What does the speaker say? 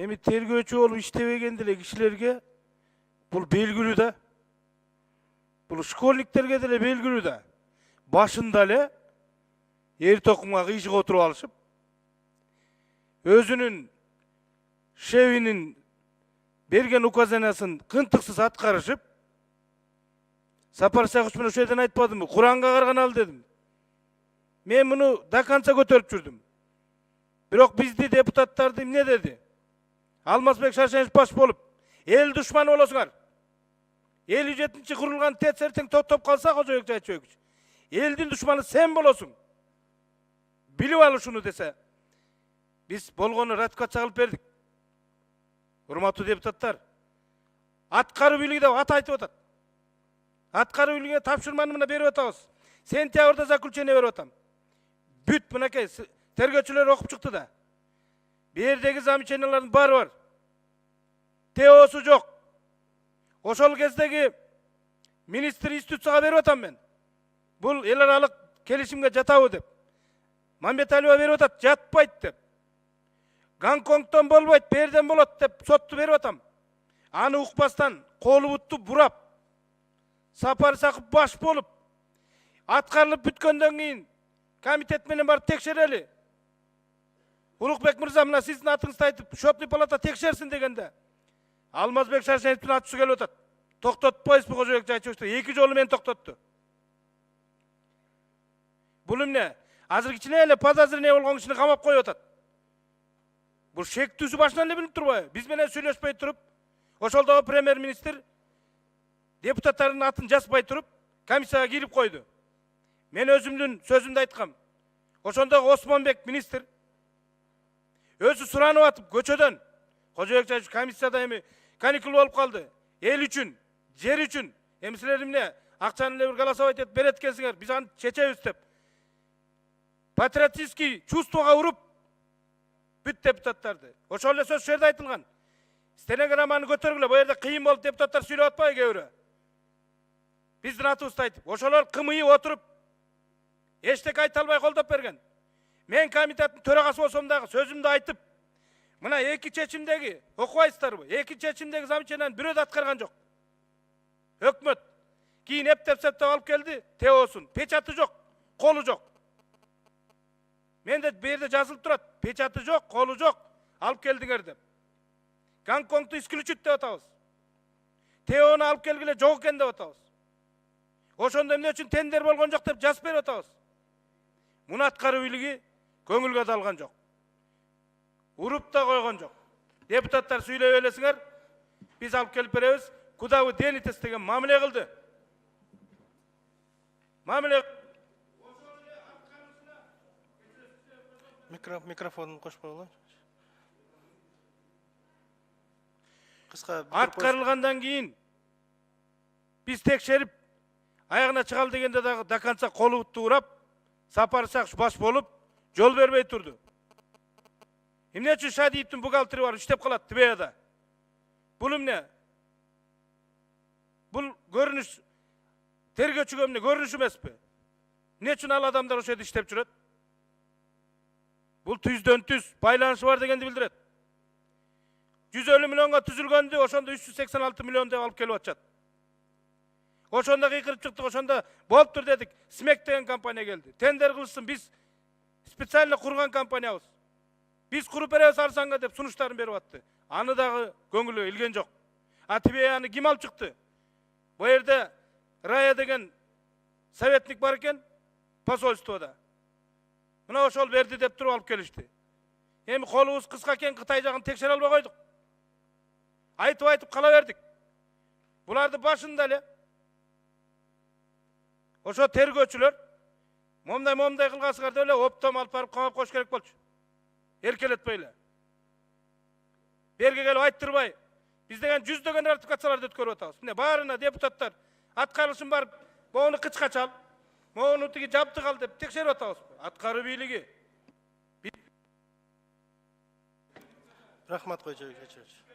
Эми тергөөчү болуп иштебеген деле кишилерге бул белгилүү да. Бул школьниктерге деле белгилүү да. Башында эле эр токумга кыйшык отуруп алышып, өзүнүн шефинин берген указаниясын кынтыксыз аткарышып, Сапар Сакыч менен ошол жерден айтпадымбы? Куранга карган дедим. Мен муну до конца көтөрүп жүрдүм. Бирок бизди депутаттарды эмне деди? Алмазбек Шаршенович баш болуп, эл душманы болосуңар. 57-нчи курулган ТЭЦ эртең токтоп калса, Кожобек Жайчиевич, элдин душманы сен болосуң. Билип ал ушуну десе, биз болгону ратификация кылып бердик. Урматтуу депутаттар, аткаруу бийлиги деп ат айтып атат. Аткаруу бийлигине тапшырманы мына берип атабыз. Сентябрда заключение берип атам. Бүт мынакей тергөөчүлөр окуп чыкты да. Бердеги замечаниялардын баары бар. ТОсу жок. Ошол кездеги министр институцияга берип атам мен. Бул эл аралык келишимге жатабы деп. Мамбеталиева берип атат, жатпайт деп. Гонконгтон болбойт, берден болот деп сотту берип атам. Аны укпастан колу бутту бурап, Сапар Сакыч баш болуп, аткарылып бүткөндөн кийин комитет менен барып текшерели. Улукбек мырза, мына сиздин атыңызды айтып, шөптү палата текшерсин дегенде, Алмазбек Шаршеновдун аты келип атат. Токтотпойсузбу Кожобек Жайчиевичти? 2 жолу мен токтотту. Бул эмне? Азыр кичине эле подозрение болгон кишини камап коюп атат. Бул шектүүсү башынан эле билип турбайбы? Биз менен сүйлөшпөй туруп, ошолдогу премьер-министр депутаттардын атын жазбай туруп, комиссияга кирип койду. Мен өзүмдүн сөзүмдү айткам. Ошондогу Осмонбек министр өзү суранып атып көчөдөн, Кожобек Жайчиевич комиссияда эми каникул болуп калды. Эл үчүн, жер үчүн, эми силер эмне акчаны эле бир голосовать этип берет экенсиңер, биз аны чечебиз деп. Патриотический чувствого уруп бүт депутаттарды. Ошол эле сөз жерде айтылган. Стенограмманы көтөргүлө, бу жерде кыйын болуп депутаттар сүйлөп атпайбы кээ бирөө? Биздин атыбызды айтып, ошолор кымый отуруп, эчтеке айта албай колдоп берген. Мен комитеттин төрагасы болсом дагы сөзүмдү айтып, мына 2 чечимдеги, окубайсыздарбы? 2 чечимдеги замечанияны бирөө да аткарган жок. Өкмөт кийин эптеп алып келди, ТОсун. Печаты жок, колу жок. Менде бу жерде жазылып турат, печаты жок, колу жок, алып келдиңер деп. Гонконгду исключить деп атабыз. ТОну алып келгиле жок экен деп атабыз. Ошондо эмне үчүн тендер болгон жок деп жазып берип атабыз. Муну аткаруу бийлиги көңүлгө да алган жок. Уруп да койгон жок. Депутаттар сүйлөй элесиңер, биз алып келип беребиз. Куда вы денетесь деген мамиле кылды. Мамиле Микрофонун кошпой коелу. Кыска аткарылгандан кийин биз текшерип аягына чыгалы дегенде дагы до конца колу бутту урап, Сапар Сакыч баш болуп, жол бербей турду. Эмне үчүн Шадиевдин бухгалтери бар, иштеп калат ТБАда? Бул эмне? Бул көрүнүш тергөөчүгө эмне көрүнүш эмеспи? Эмне үчүн ал адамдар ошол жерде иштеп жүрөт? Бул түздөн түз байланышы бар дегенди билдирет. 150 миллионга түзүлгөндү, ошондо 386 миллион деп алып келип атышат. Ошондо кыйкырып чыктык, ошондо болуптур дедик. СМЕК деген компания келди. Тендер кылышсын, биз специально курган компаниябыз. Биз куруп беребиз арзанга деп сунуштарын берип атты. Аны дагы көңүлгө илген жок. ТБАны ким алып чыкты? Бу жерде Рая деген советник бар экен, посольствода. Мына ошол берди деп туруп алып келишти. Эми колубуз кыска экен, Кытай жагын текшере албай койдук. Айтып кала бердик. Буларды башында эле ошо тергөөчүлөр момдай кылгансыңар деп эле оптом алып барып камап коюш керек болчу. Эркелетпей эле. Берге келип айттырбай, биз деген жүздөгөн ратификацияларды өткөрүп атабыз. Мына баарына депутаттар аткарылышын барып, моуну кычка чал, моуну тиги жабдык ал деп текшерип атабыз. Аткаруу бийлиги. Рахмат Кожобек Жайчиевич.